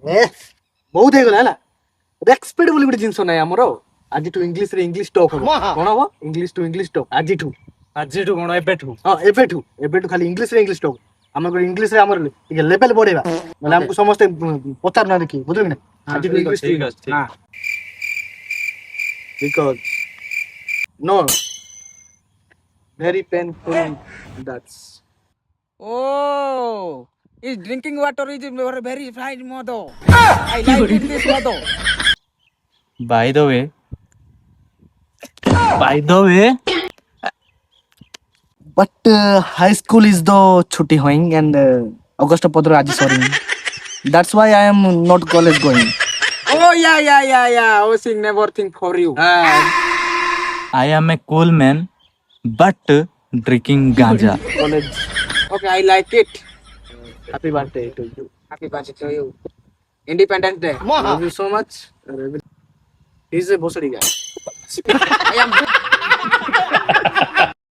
ଏ ବହୁତ ହେଇଗଲା ହେଲା। ରେସ୍ପେକ୍ଟ ବୋଲି ଗୋଟେ ଜିନିଷ ନାହିଁ ଆମର। ଆଜିଠୁ ଇଂଲିଶରେ ଇଂଲିଶ ଟକ୍ ହବ। କଣ ହବ? ଇଂଲିଶ ଟୁ ଇଂଲିଶ ଟକ୍ ଆଜିଠୁ। ଆଜିଠୁ କଣ ଏବେଠୁ? ହଁ ଏବେଠୁ ଖାଲି ଇଂଲିଶରେ ଇଂଲିଶ ଟକ୍। ଆମର ଇଂଲିଶରେ ଆମର ଟିକେ ଲେଭେଲ ବଢେଇବା। ନହେଲେ ଆମକୁ ସମସ୍ତେ ପଚାରୁନାହାନ୍ତି କି ବୁଝିଲୁ ନା? ଆଜିଠୁ ଇଂଲିଶ ଠିକ ଅଛି। because no very painful that's Oh, is drinking water is very fine mother. I like it this mother. By the way, by the way, but high school is the chutti hoing and August padro aji sorry. That's why I am not college going. Oh yeah. Oh, sing never think for you. I am a cool man, but drinking ganja. College. Okay, I like it. Happy birthday to you. Happy birthday to you. Independence Day. Love you so much. He's a bossy guy. I am